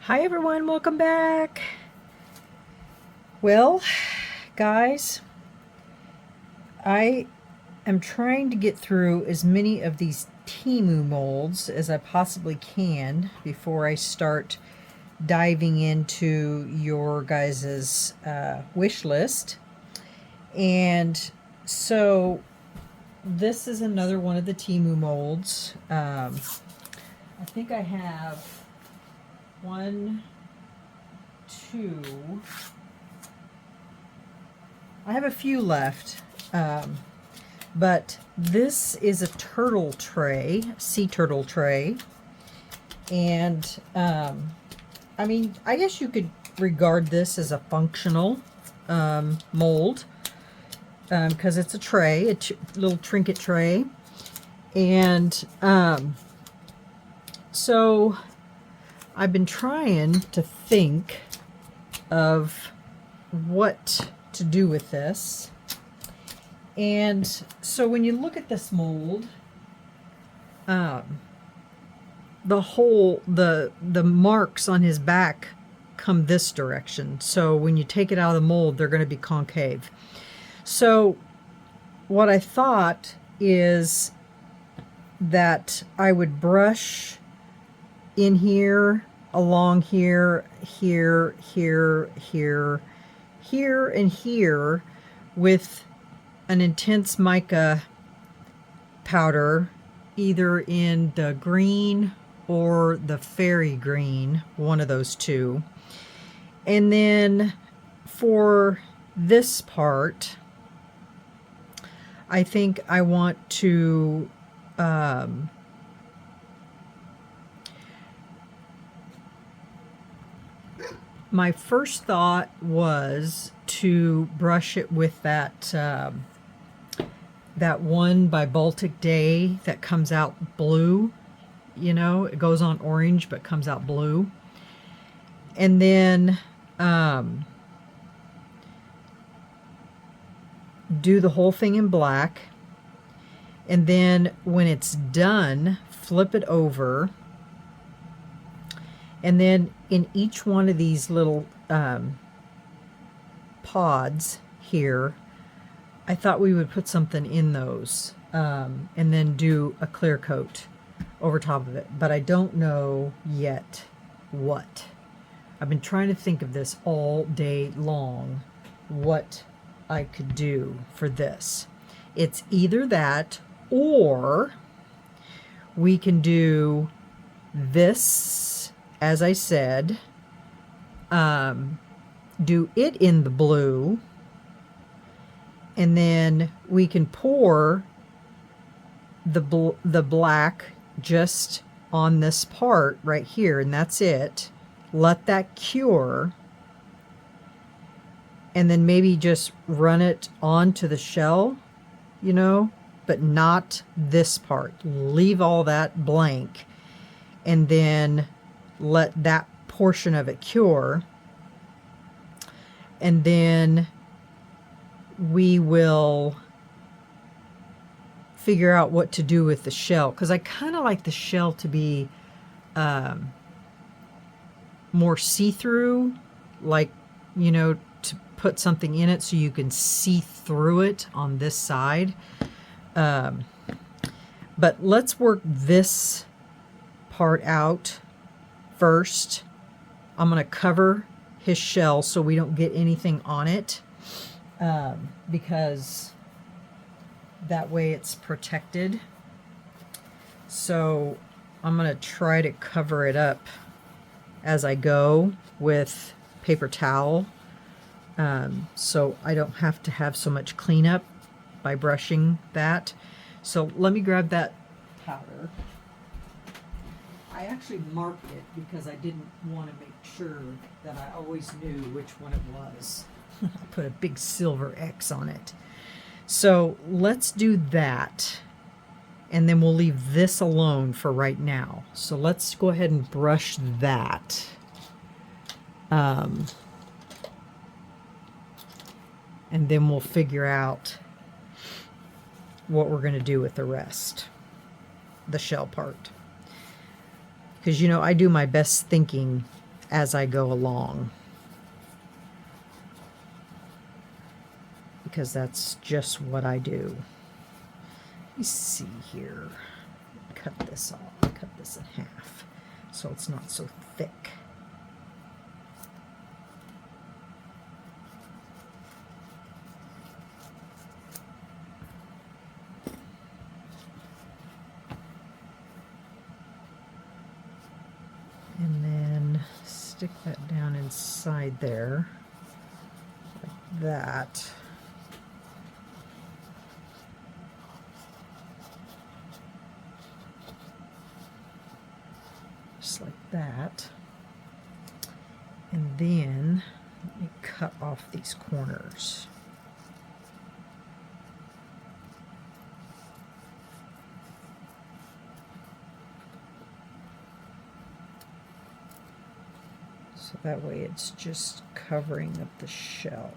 Hi everyone, welcome back. Well, guys, I am trying to get through as many of these Temu molds as I possibly can before I start diving into your guys's wish list. And so this is another one of the Temu molds. I think I have one, two. I have a few left, but this is a turtle tray, sea turtle tray, and I mean, I guess you could regard this as a functional mold because it's a tray, a little trinket tray, and so I've been trying to think of what to do with this. And so when you look at this mold, the marks on his back come this direction. So when you take it out of the mold, they're going to be concave. So what I thought is that I would brush in here, along here, here, here, here, here, and here with an intense mica powder, either in the green or the fairy green, one of those two. And then for this part, I think I want to my first thought was to brush it with that that one by Baltic Day that comes out blue. You know, it goes on orange but comes out blue. And then do the whole thing in black. And then when it's done, flip it over. And then in each one of these little pods here, I thought we would put something in those and then do a clear coat over top of it. But I don't know yet what. I've been trying to think of this all day long, what I could do for this. It's either that or we can do this, as I said, do it in the blue, and then we can pour the black just on this part right here, and that's it. Let that cure, and then maybe just run it onto the shell, you know, but not this part. Leave all that blank, and then let that portion of it cure, and then we will figure out what to do with the shell, because I kind of like the shell to be more see-through, like, you know, to put something in it so you can see through it on this side. But let's work this part out first. I'm going to cover his shell so we don't get anything on it, because that way it's protected. So I'm going to try to cover it up as I go with paper towel, so I don't have to have so much cleanup by brushing that. So let me grab that powder. I actually marked it because I didn't want to make sure that I always knew which one it was. I put a big silver X on it. So let's do that, and then we'll leave this alone for right now. So let's go ahead and brush that. And then we'll figure out what we're going to do with the rest, the shell part. Because, you know, I do my best thinking as I go along, because that's just what I do. Let me see here. Cut this off. Cut this in half so it's not so thick. And then stick that down inside there like that. Just like that. And then let me cut off these corners. So that way it's just covering up the shell.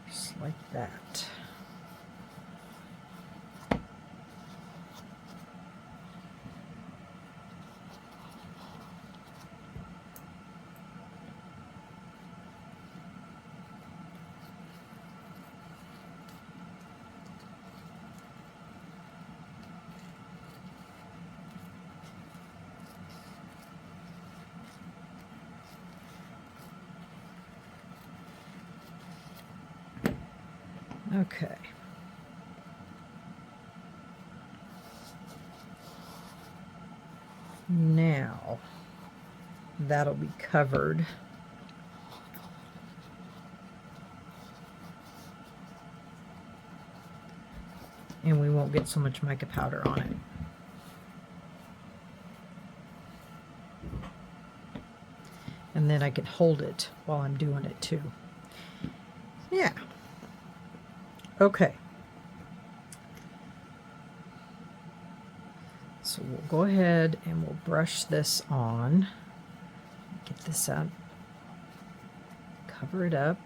Just like that. Okay. Now that'll be covered. And we won't get so much mica powder on it. And then I can hold it while I'm doing it too. Yeah. Okay. So we'll go ahead and we'll brush this on. Get this out. Cover it up.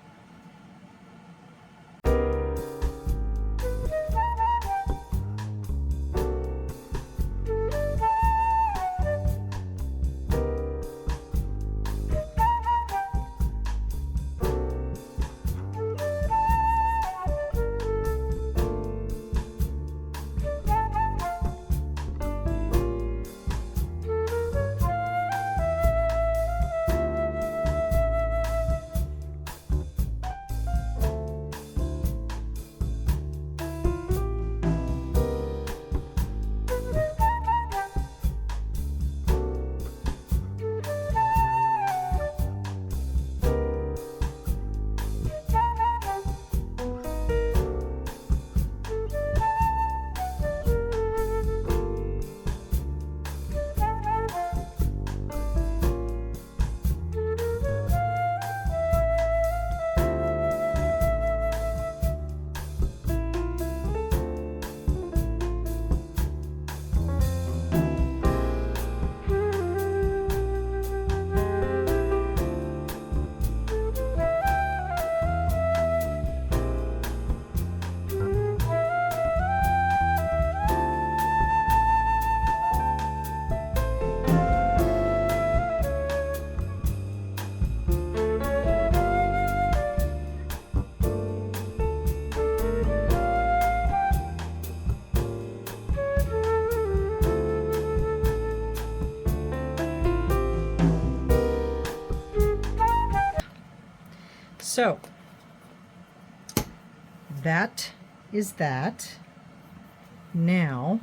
So that is that. Now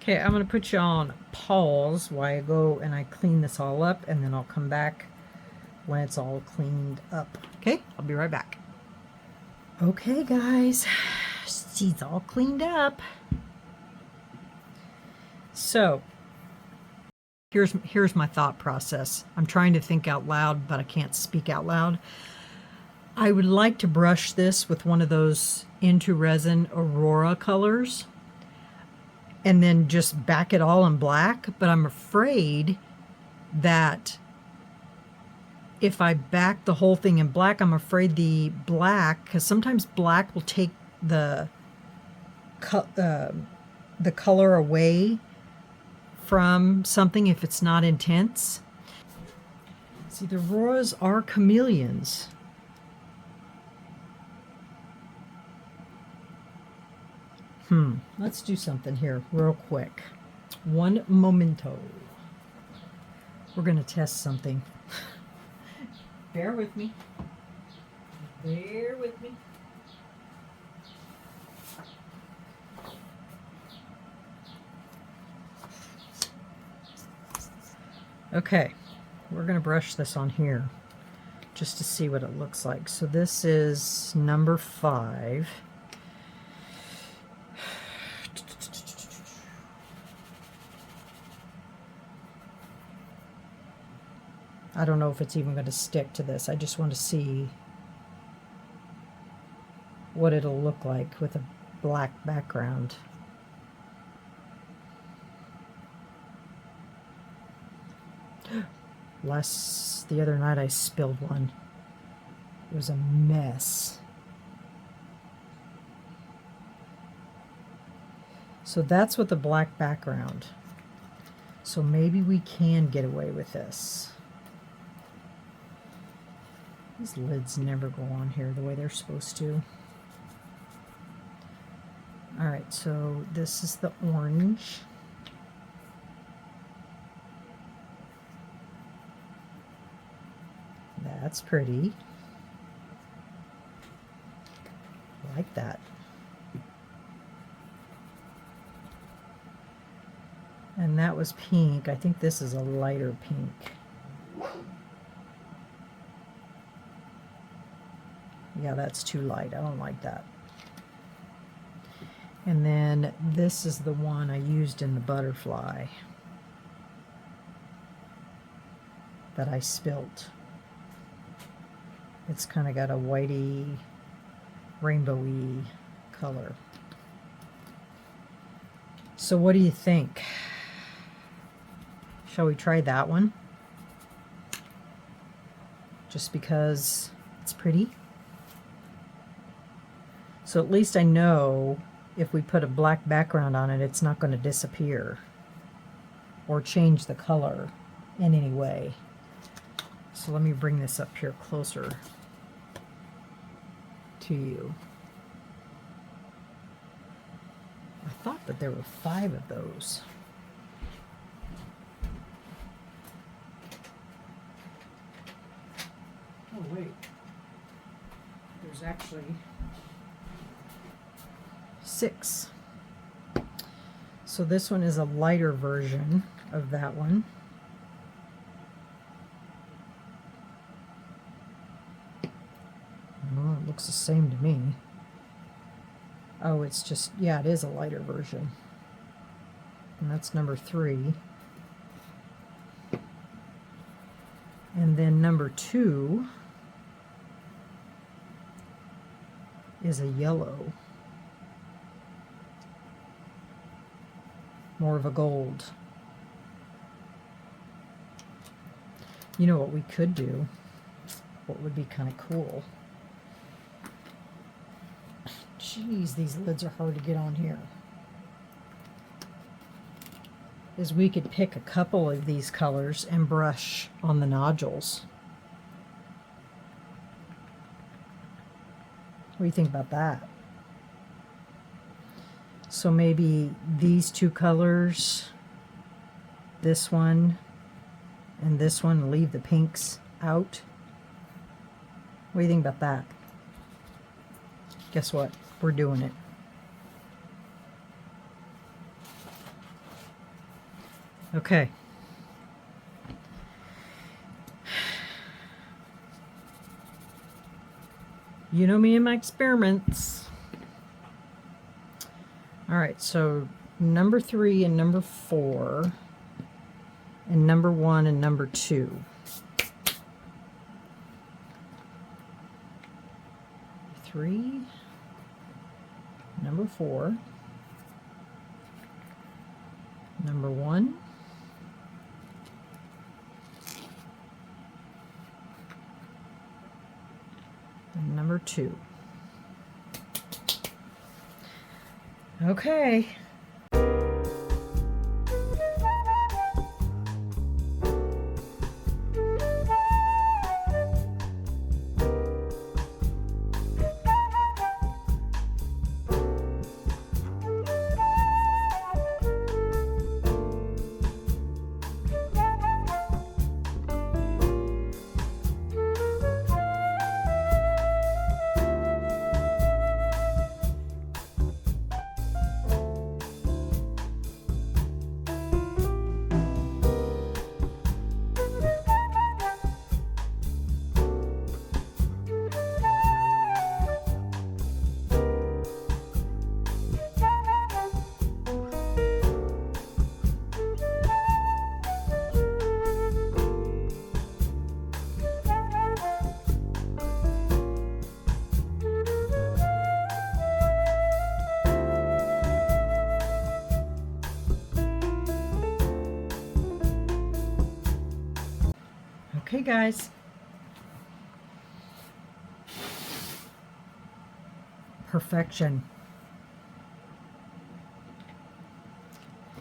Okay, I'm going to put you on pause while I go and I clean this all up, and then I'll come back when it's all cleaned up. Okay, I'll be right back. Okay, guys, she's all cleaned up. So, here's my thought process. I'm trying to think out loud, but I can't speak out loud. I would like to brush this with one of those Into Resin Aurora colors and then just back it all in black, but I'm afraid that if I back the whole thing in black, I'm afraid the black, because sometimes black will take the color away from something if it's not intense. See, the auroras are chameleons. Let's do something here real quick. One momento. We're going to test something. Bear with me. Bear with me. Okay, we're going to brush this on here just to see what it looks like. So this is number 5. I don't know if it's even going to stick to this. I just want to see what it'll look like with a black background. The other night I spilled one. It was a mess. So that's with the black background. So maybe we can get away with this. These lids never go on here the way they're supposed to. Alright, so this is the orange. That's pretty. I like that. And that was pink. I think this is a lighter pink. Yeah, that's too light. I don't like that. And then this is the one I used in the butterfly that I spilt. It's kind of got a whitey, rainbowy color. So what do you think? Shall we try that one? Just because it's pretty? So at least I know if we put a black background on it, it's not going to disappear or change the color in any way. So let me bring this up here closer to you. I thought that there were 5 of those. Oh wait, there's actually 6. So this one is a lighter version of that one. Well, it looks the same to me. Oh, it's just, yeah, it is a lighter version. And that's number 3. And then number 2 is a yellow. More of a gold. You know what we could do? What would be kind of cool? Jeez, these lids are hard to get on here. Is we could pick a couple of these colors and brush on the nodules. What do you think about that? So maybe these 2 colors, this one and this one, leave the pinks out. What do you think about that? Guess what? We're doing it. Okay. You know me and my experiments. All right, so number 3 and number 4, and number 1 and number 2. 3, number 4, number 1, and number 2. Okay. Okay, guys. Perfection.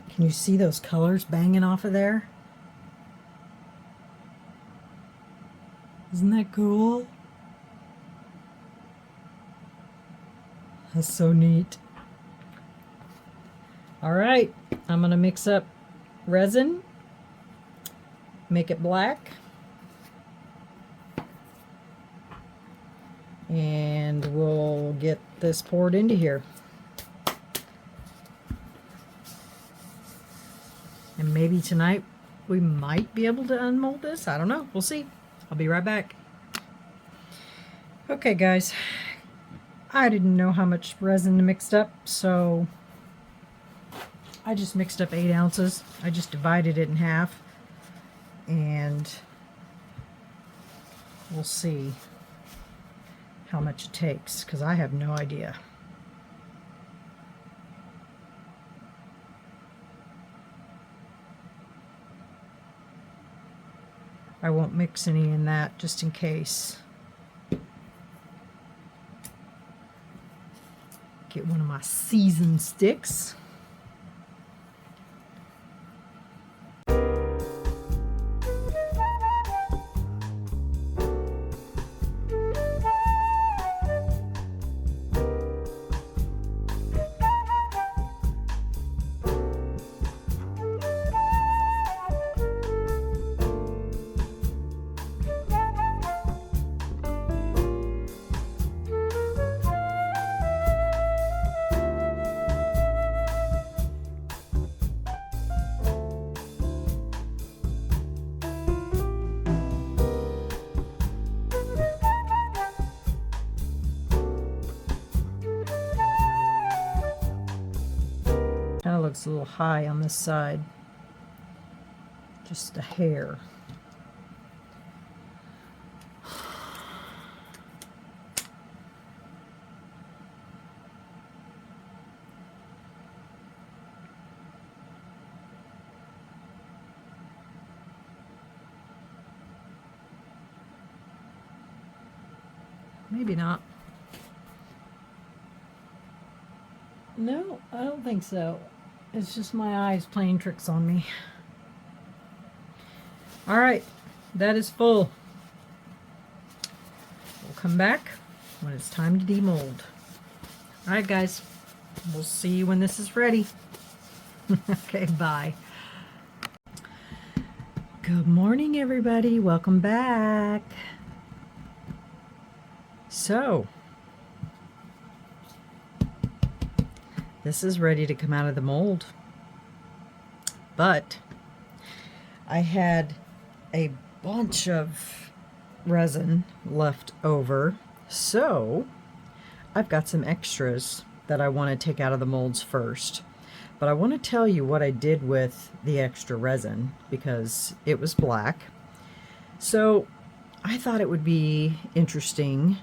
Can you see those colors banging off of there? Isn't that cool? That's so neat. All right, I'm going to mix up resin, make it black, and we'll get this poured into here. And maybe tonight we might be able to unmold this. I don't know. We'll see. I'll be right back. Okay, guys. I didn't know how much resin mixed up, so I just mixed up 8 ounces. I just divided it in half, and we'll see how much it takes, because I have no idea. I won't mix any in that just in case. Get one of my seasoned sticks. Kind of looks a little high on this side. Just a hair. Maybe not. No, I don't think so. It's just my eyes playing tricks on me. All right, that is full. We'll come back when it's time to demold. All right, guys, we'll see you when this is ready. Okay, bye. Good morning, everybody. Welcome back. So, this is ready to come out of the mold, but I had a bunch of resin left over, so I've got some extras that I want to take out of the molds first. But I want to tell you what I did with the extra resin because it was black. So I thought it would be interesting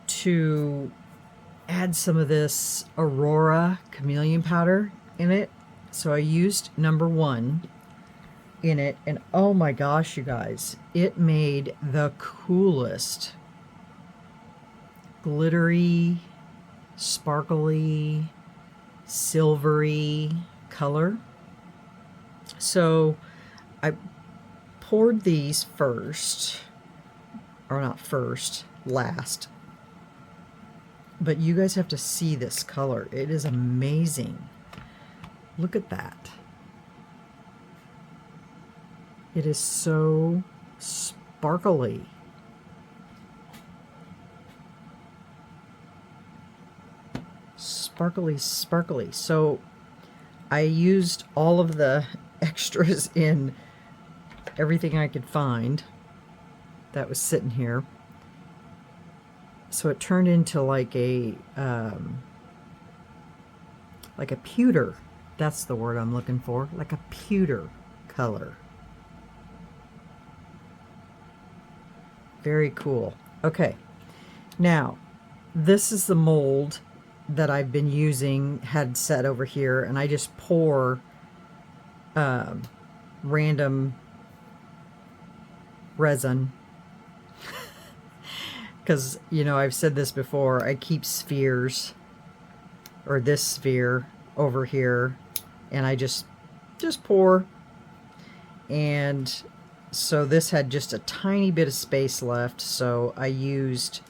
to add some of this Aurora chameleon powder in it. So I used number 1 in it, and oh my gosh, you guys, it made the coolest glittery, sparkly, silvery color. So I poured these first, or not first, last. But you guys have to see this color. It is amazing. Look at that. It is so sparkly. Sparkly, sparkly. So I used all of the extras in everything I could find that was sitting here. So it turned into like a pewter. That's the word I'm looking for. Like a pewter color. Very cool. Okay, now this is the mold that I've been using, had set over here, and I just pour random resin because, you know, I've said this before, I keep spheres, or this sphere over here, and I just pour. And so this had just a tiny bit of space left, so I used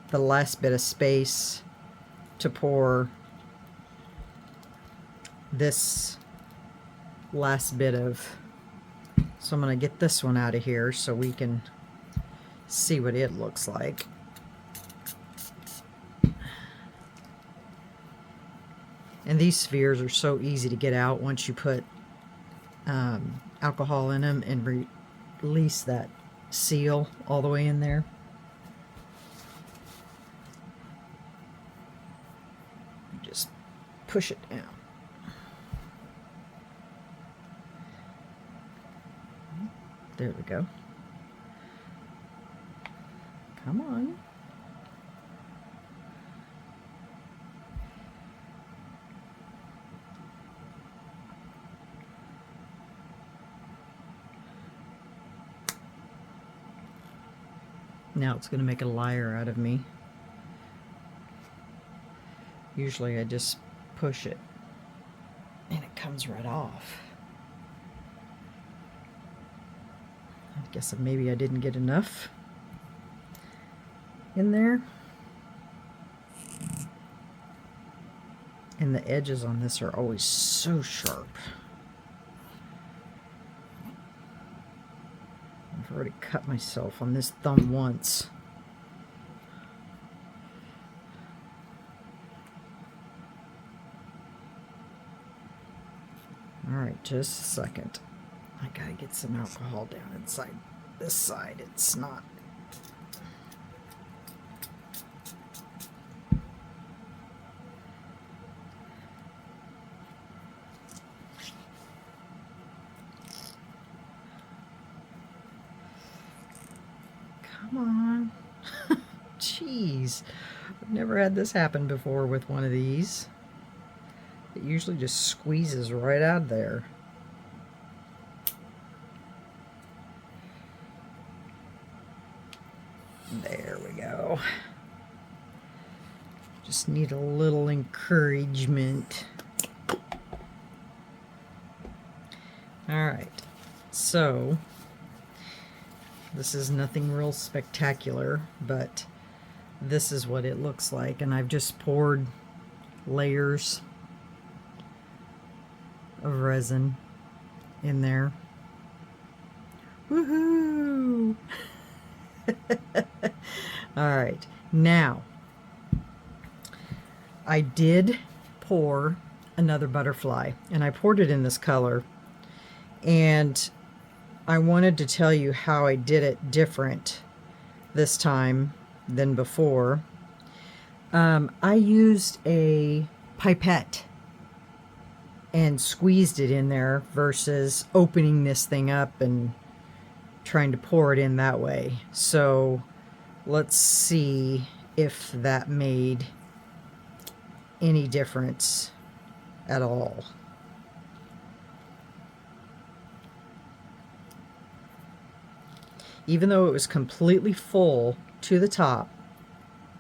the last bit of space to pour this last bit of. So I'm going to get this one out of here so we can see what it looks like. And these spheres are so easy to get out once you put alcohol in them and release that seal all the way in there. Just push it down. There we go. Come on. Now it's going to make a liar out of me. Usually I just push it and it comes right off. I guess maybe I didn't get enough in there. And the edges on this are always so sharp. I've already cut myself on this thumb once. Alright, just a second. I gotta get some alcohol down inside this side. It's not. Come on. Jeez. I've never had this happen before with one of these. It usually just squeezes right out there. There we go. Just need a little encouragement. Alright, so this is nothing real spectacular, but this is what it looks like, and I've just poured layers of resin in there. Woohoo! Alright, now I did pour another butterfly, and I poured it in this color, And I wanted to tell you how I did it different this time than before. I used a pipette and squeezed it in there versus opening this thing up and trying to pour it in that way. So let's see if that made any difference at all. Even though it was completely full to the top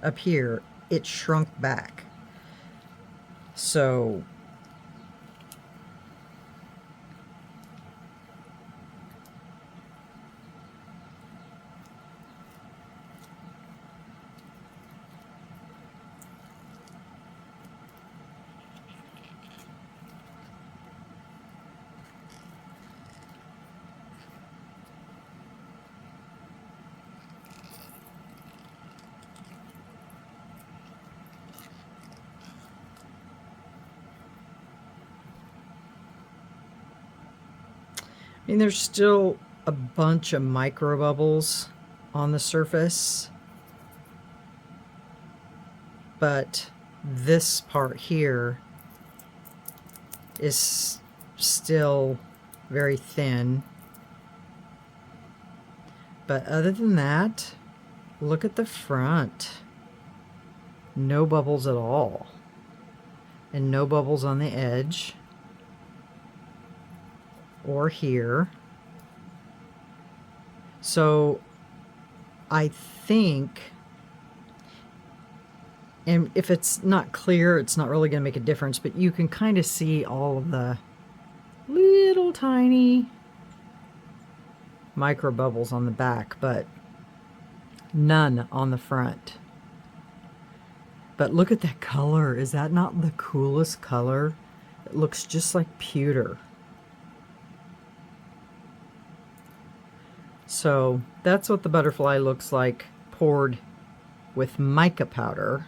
up here, it shrunk back. So I mean, there's still a bunch of micro bubbles on the surface, but this part here is still very thin. But other than that, look at the front. No bubbles at all. And no bubbles on the edge. Or here. So I think, and if it's not clear, it's not really going to make a difference, but you can kind of see all of the little tiny micro bubbles on the back, but none on the front. But look at that color. Is that not the coolest color? It looks just like pewter. So that's what the butterfly looks like poured with mica powder.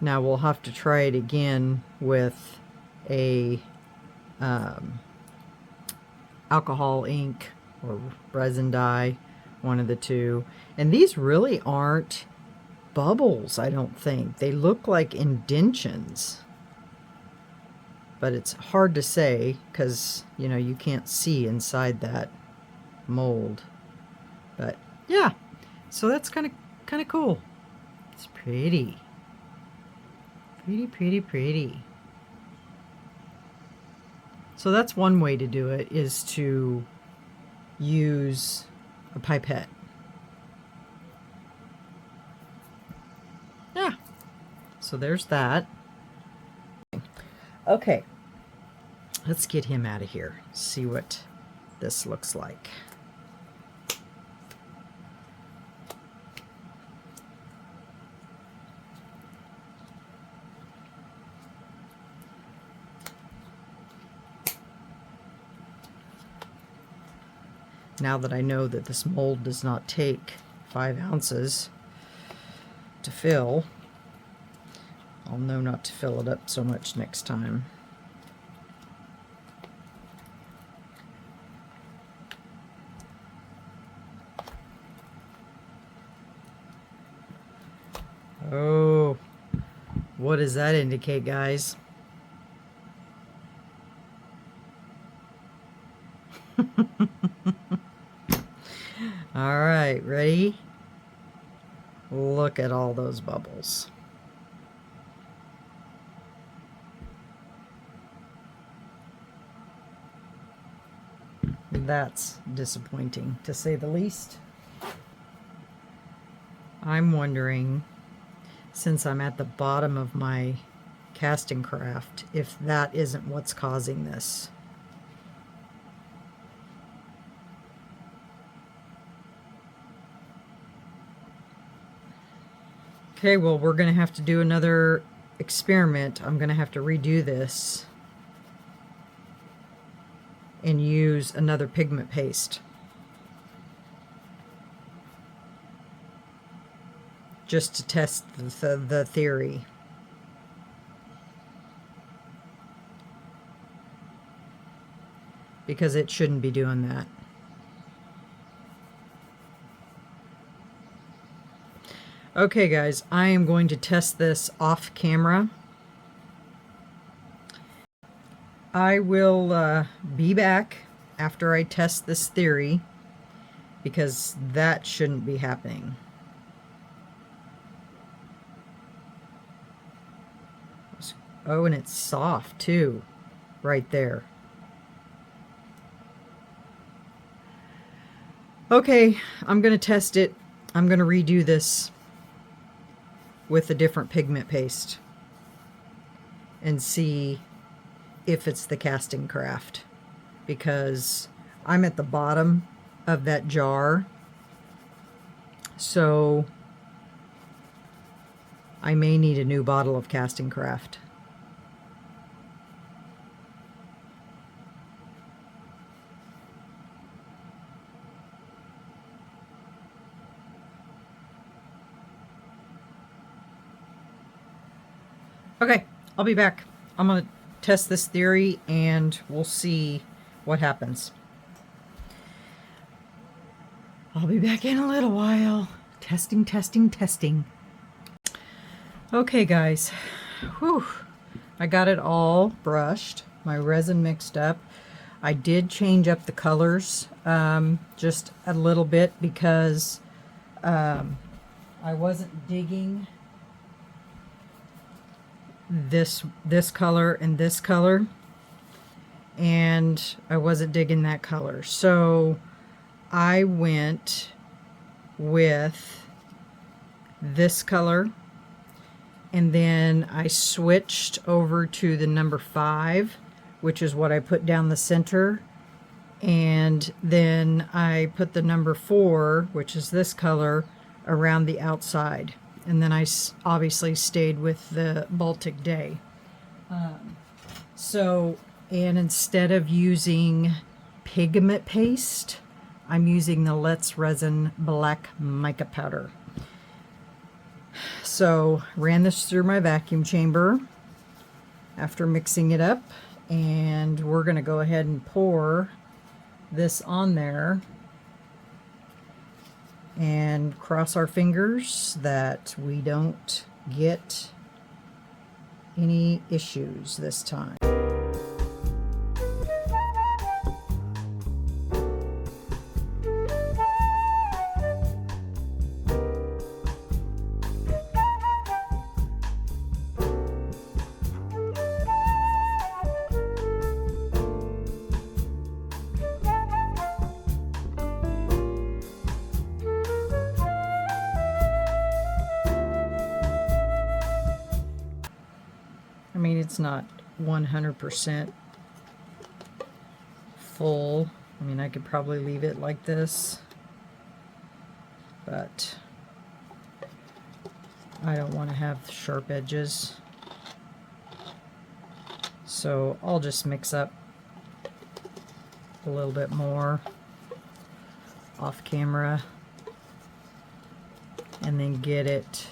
Now we'll have to try it again with a alcohol ink or resin dye, one of the two. And these really aren't bubbles, I don't think. They look like indentions. But it's hard to say because, you know, you can't see inside that mold. But yeah, so that's kind of cool. It's pretty. Pretty, pretty, pretty. So that's one way to do it, is to use a pipette. Yeah. So there's that. Okay, let's get him out of here. See what this looks like. Now that I know that this mold does not take 5 ounces to fill, I'll know not to fill it up so much next time. Oh, what does that indicate, guys? All right, ready? Look at all those bubbles. That's disappointing, to say the least. I'm wondering, since I'm at the bottom of my Castin Craft, if that isn't what's causing this. Okay, well, we're going to have to do another experiment. I'm going to have to redo this and use another pigment paste. Just to test the theory. because it shouldn't be doing that. Okay guys, I am going to test this off camera. I will be back after I test this theory, because that shouldn't be happening. Oh, and it's soft too, right there. Okay, I'm going to test it. I'm going to redo this with a different pigment paste and see if it's the Castin Craft, because I'm at the bottom of that jar, so I may need a new bottle of Castin Craft. Okay, I'll be back. I'm going to test this theory and we'll see what happens. I'll be back in a little while. Testing, testing, testing. Okay, guys. Whew. I got it all brushed. My resin mixed up. I did change up the colors just a little bit because I wasn't digging this color and this color, and I wasn't digging that color, so I went with this color, and then I switched over to the number 5, which is what I put down the center, and then I put the number 4, which is this color, around the outside. And then I obviously stayed with the Baltic Day. And instead of using pigment paste, I'm using the Let's Resin Black Mica Powder. So ran this through my vacuum chamber after mixing it up, and we're going to go ahead and pour this on there and cross our fingers that we don't get any issues this time. I mean, it's not 100% full. I mean, I could probably leave it like this, but I don't want to have sharp edges. So I'll just mix up a little bit more off camera and then get it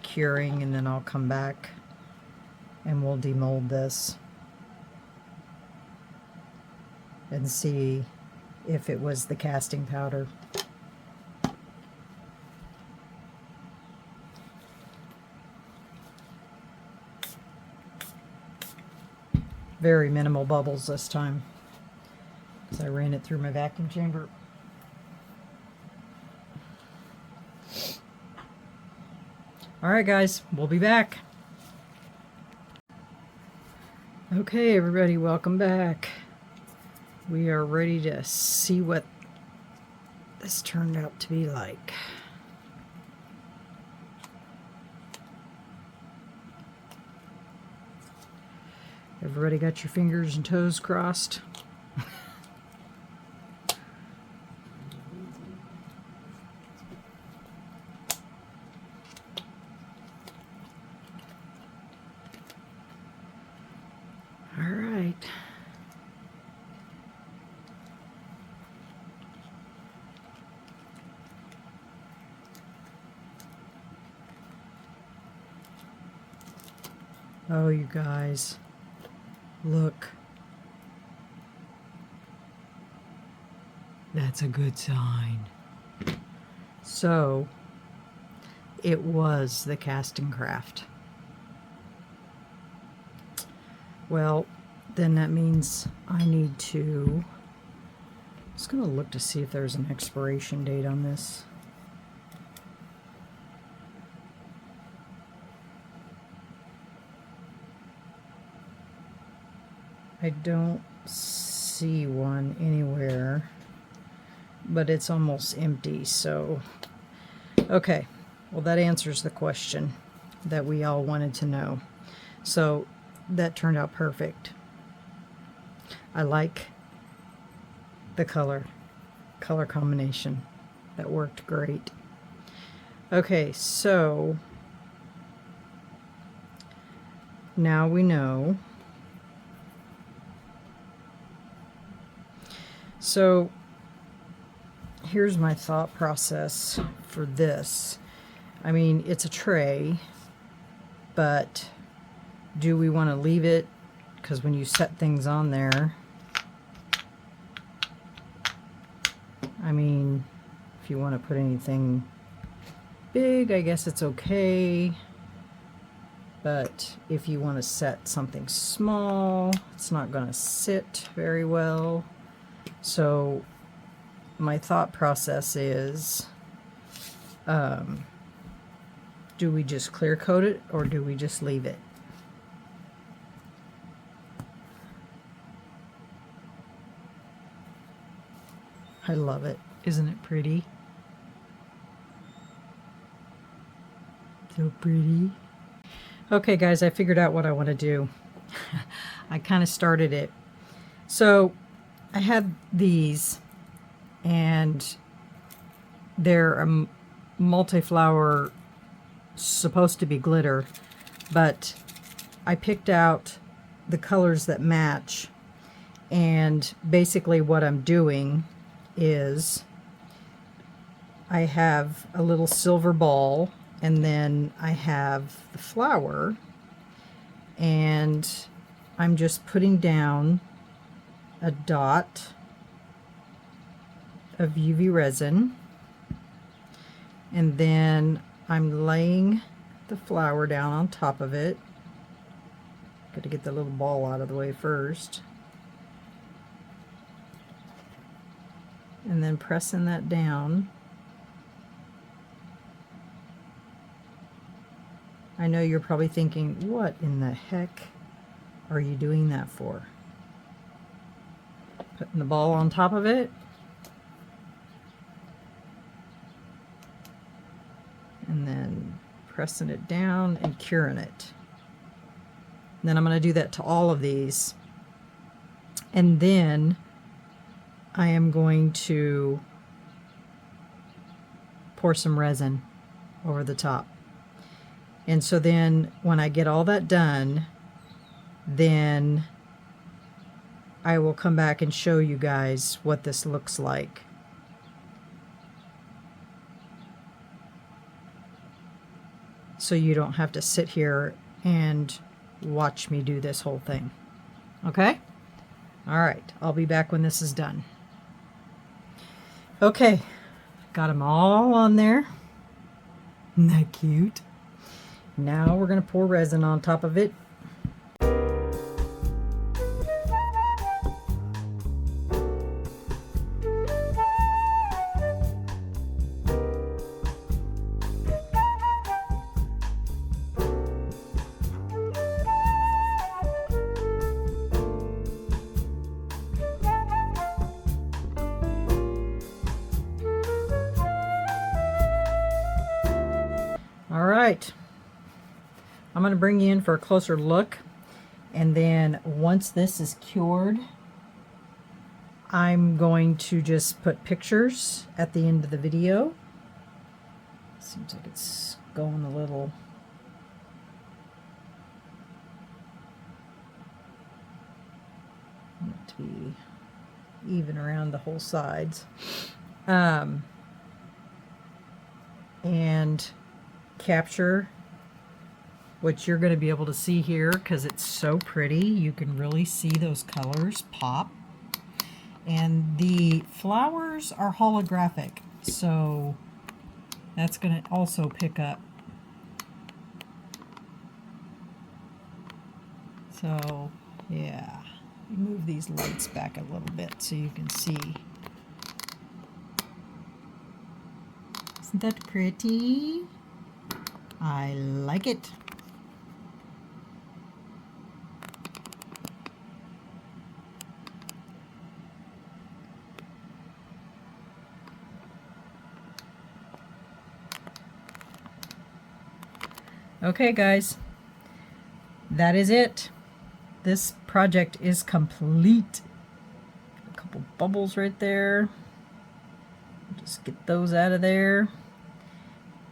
curing, and then I'll come back and we'll demold this and see if it was the casting powder. Very minimal bubbles this time because I ran it through my vacuum chamber. Alright guys, we'll be back. Okay everybody, welcome back. We are ready to see what this turned out to be like. Everybody got your fingers and toes crossed? Oh, you guys, look That's a good sign. So it was the Castin Craft. Well, then that means I need to... I'm just going to look to see if there's an expiration date on this. I don't see one anywhere, but it's almost empty, so... Okay, well that answers the question that we all wanted to know. So that turned out perfect. I like the color combination. That worked great. Okay, so now we know. So here's my thought process for this. I mean, it's a tray, but do we want to leave it? Because when you set things on there, I mean, if you want to put anything big, I guess it's okay. But if you want to set something small, it's not going to sit very well. So my thought process is, do we just clear coat it or do we just leave it? I love it. Isn't it pretty? So pretty. Okay guys, I figured out what I want to do. I kind of started it. So I had these, and they're a multi-flower, supposed to be glitter, but I picked out the colors that match, and basically what I'm doing is I have a little silver ball, and then I have the flower, and I'm just putting down a dot of UV resin, and then I'm laying the flower down on top of it. Got to get the little ball out of the way first, and then pressing that down. I know you're probably thinking, what in the heck are you doing that for? Putting the ball on top of it, and then pressing it down and curing it. And then I'm going to do that to all of these, and then I am going to pour some resin over the top. And so then when I get all that done, then I will come back and show you guys what this looks like. So you don't have to sit here and watch me do this whole thing. Okay? All right, I'll be back when this is done. Okay, got them all on there. Isn't that cute? Now we're going to pour resin on top of it. All right. I'm going to bring you in for a closer look, and then once this is cured, I'm going to just put pictures at the end of the video. Seems like it's going a little... I want it to be even around the whole sides. And capture what you're going to be able to see here, because it's so pretty. You can really see those colors pop. And the flowers are holographic, so that's going to also pick up. So, yeah. Move these lights back a little bit so you can see. Isn't that pretty? I like it. Okay, guys, that is it. This project is complete. A couple bubbles right there. Just get those out of there.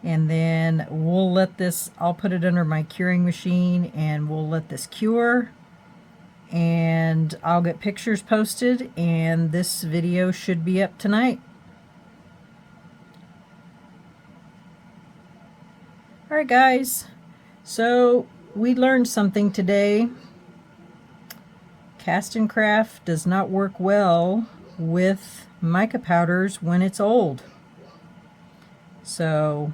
And then we'll let this, I'll put it under my curing machine and we'll let this cure. And I'll get pictures posted, and this video should be up tonight. Alright guys, so we learned something today. Castin Craft does not work well with mica powders when it's old. So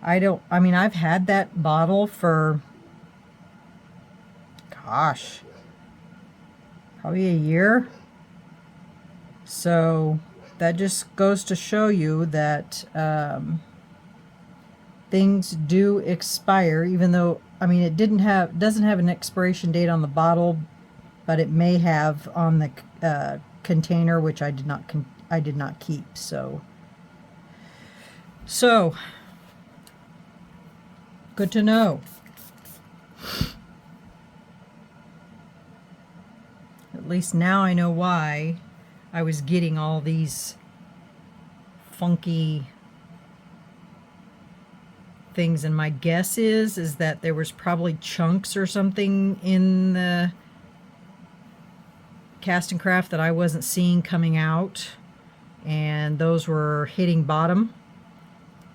I mean, I've had that bottle for, gosh, probably a year. So that just goes to show you that things do expire, even though, I mean, it doesn't have an expiration date on the bottle, but it may have on the container, which I did not keep. So good to know. At least now I know why I was getting all these funky things, and my guess is that there was probably chunks or something in the Castin Craft that I wasn't seeing coming out, and those were hitting bottom,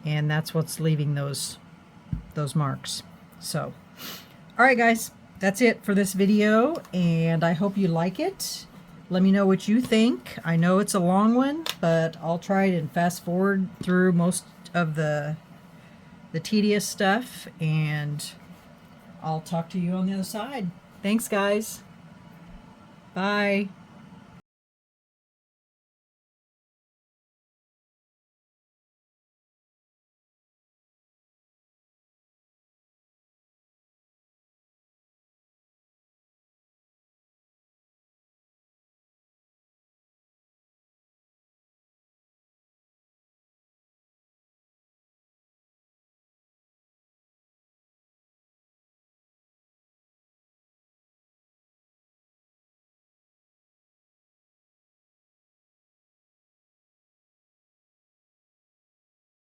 and that's what's leaving those marks. So, all right guys, that's it for this video, and I hope you like it. Let me know what you think. I know it's a long one, but I'll try and fast forward through most of the tedious stuff, and I'll talk to you on the other side. Thanks guys. Bye.